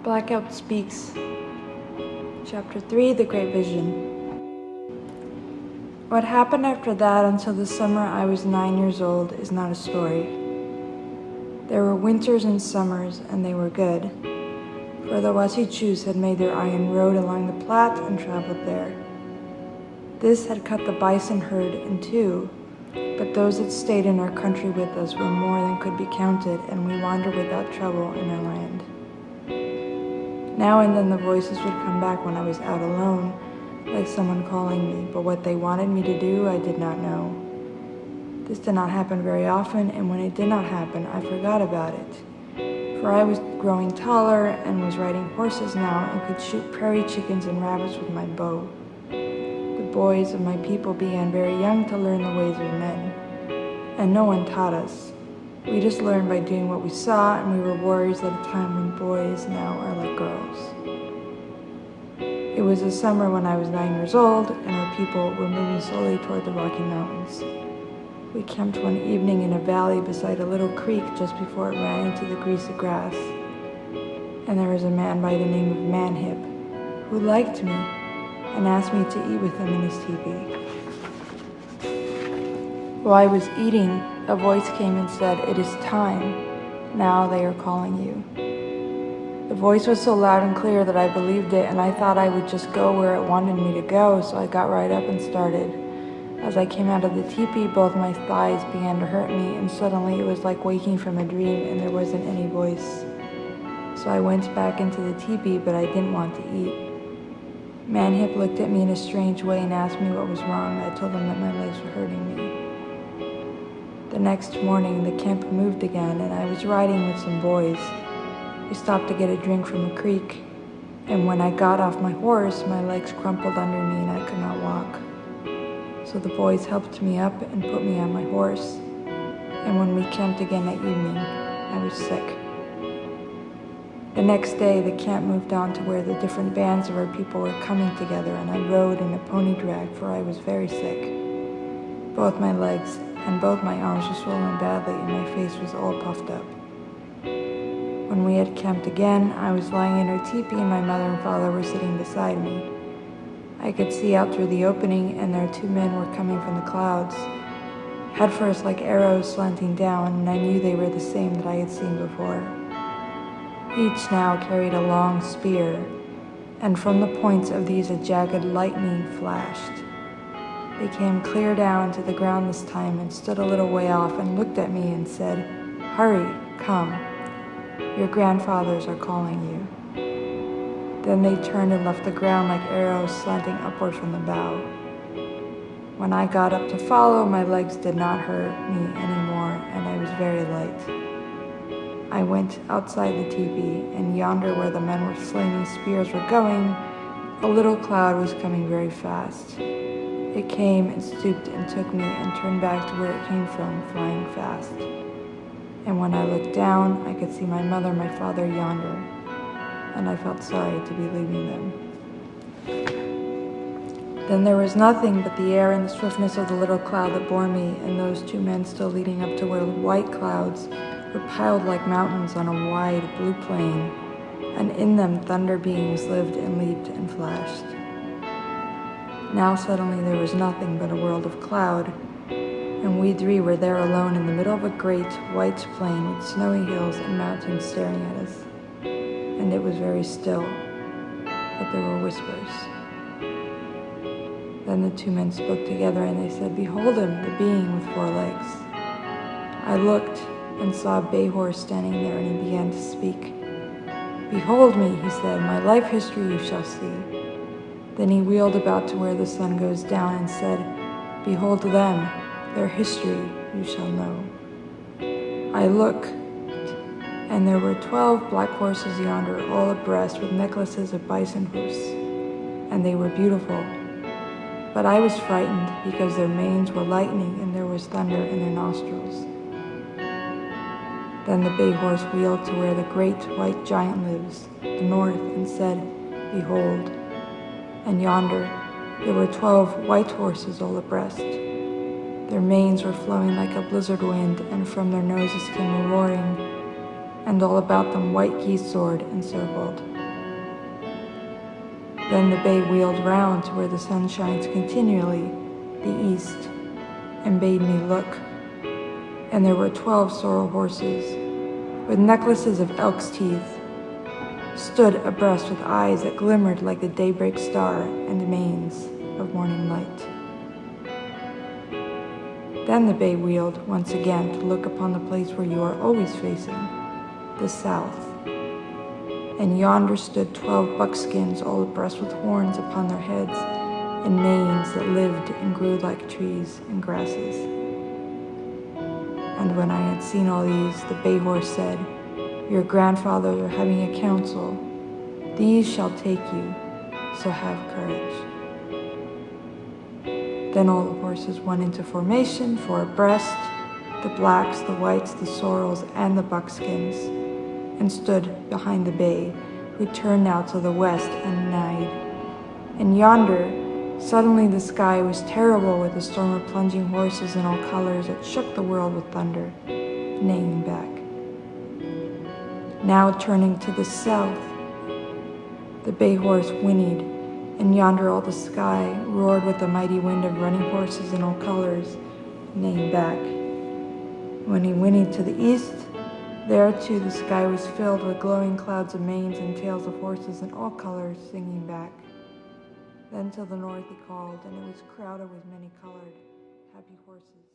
Blackout Speaks. Chapter 3, The Great Vision. What happened after that until the summer I was 9 years old is not a story. There were winters and summers, and they were good, for the Washichus had made their iron road along the Platte and traveled there. This had cut the bison herd in two, but those that stayed in our country with us were more than could be counted, and we wandered without trouble in our land. Now and then the voices would come back when I was out alone, like someone calling me, but what they wanted me to do, I did not know. This did not happen very often, and when it did not happen, I forgot about it. For I was growing taller and was riding horses now and could shoot prairie chickens and rabbits with my bow. The boys of my people began very young to learn the ways of men, and no one taught us. We just learned by doing what we saw, and we were warriors at a time when boys now are like girls. It was a summer when I was 9 years old, and our people were moving slowly toward the Rocky Mountains. We camped one evening in a valley beside a little creek just before it ran into the greasy grass. And there was a man by the name of Manhip who liked me and asked me to eat with him in his teepee. While I was eating, a voice came and said, "It is time. Now they are calling you." The voice was so loud and clear that I believed it, and I thought I would just go where it wanted me to go, so I got right up and started. As I came out of the teepee, both my thighs began to hurt me, and suddenly it was like waking from a dream and there wasn't any voice. So I went back into the teepee, but I didn't want to eat. Manhip looked at me in a strange way and asked me what was wrong. I told him that my legs were hurting me. The next morning, the camp moved again, and I was riding with some boys. We stopped to get a drink from a creek, and when I got off my horse, my legs crumpled under me and I could not walk. So the boys helped me up and put me on my horse, and when we camped again at evening, I was sick. The next day, the camp moved on to where the different bands of our people were coming together, and I rode in a pony drag, for I was very sick. Both my legs and both my arms were swollen badly, and my face was all puffed up. When we had camped again, I was lying in our teepee, and my mother and father were sitting beside me. I could see out through the opening, and their two men were coming from the clouds, head first like arrows slanting down, and I knew they were the same that I had seen before. Each now carried a long spear, and from the points of these a jagged lightning flashed. They came clear down to the ground this time and stood a little way off and looked at me and said, "Hurry, come. Your grandfathers are calling you." Then they turned and left the ground like arrows slanting upward from the bow. When I got up to follow, my legs did not hurt me anymore, and I was very light. I went outside the teepee, and yonder where the men with flaming spears were going, a little cloud was coming very fast. It came and stooped and took me and turned back to where it came from, flying fast. And when I looked down, I could see my mother and my father yonder, and I felt sorry to be leaving them. Then there was nothing but the air and the swiftness of the little cloud that bore me, and those two men still leading up to where white clouds were piled like mountains on a wide blue plain, and in them thunder beings lived and leaped and flashed. Now suddenly there was nothing but a world of cloud, and we three were there alone in the middle of a great white plain with snowy hills and mountains staring at us. And it was very still, but there were whispers. Then the two men spoke together, and they said, "Behold him, the being with 4 legs." I looked and saw a bay horse standing there, and he began to speak. "Behold me," he said, "my life history you shall see." Then he wheeled about to where the sun goes down and said, "Behold them, their history you shall know." I looked, and there were 12 black horses yonder, all abreast with necklaces of bison hoofs, and they were beautiful. But I was frightened because their manes were lightning and there was thunder in their nostrils. Then the bay horse wheeled to where the great white giant lives, the north, and said, "Behold." And yonder there were 12 white horses all abreast. Their manes were flowing like a blizzard wind, and from their noses came a roaring, and all about them white geese soared and circled. Then the bay wheeled round to where the sun shines continually, the east, and bade me look. And there were 12 sorrel horses, with necklaces of elk's teeth, stood abreast with eyes that glimmered like the daybreak star and manes of morning light. Then the bay wheeled once again to look upon the place where you are always facing, the south. And yonder stood 12 buckskins all abreast with horns upon their heads, and manes that lived and grew like trees and grasses. And when I had seen all these, the bay horse said, "Your grandfathers are having a council. These shall take you, so have courage." Then all the horses went into formation, four abreast, the blacks, the whites, the sorrels, and the buckskins, and stood behind the bay, who turned now to the west and neighed. And yonder, suddenly the sky was terrible with a storm of plunging horses in all colors that shook the world with thunder, neighing back. Now turning to the south, the bay horse whinnied, and yonder all the sky roared with the mighty wind of running horses in all colors, neighing back. When he whinnied to the east, there too the sky was filled with glowing clouds of manes and tails of horses in all colors singing back. Then to the north he called, and it was crowded with many-colored, happy horses.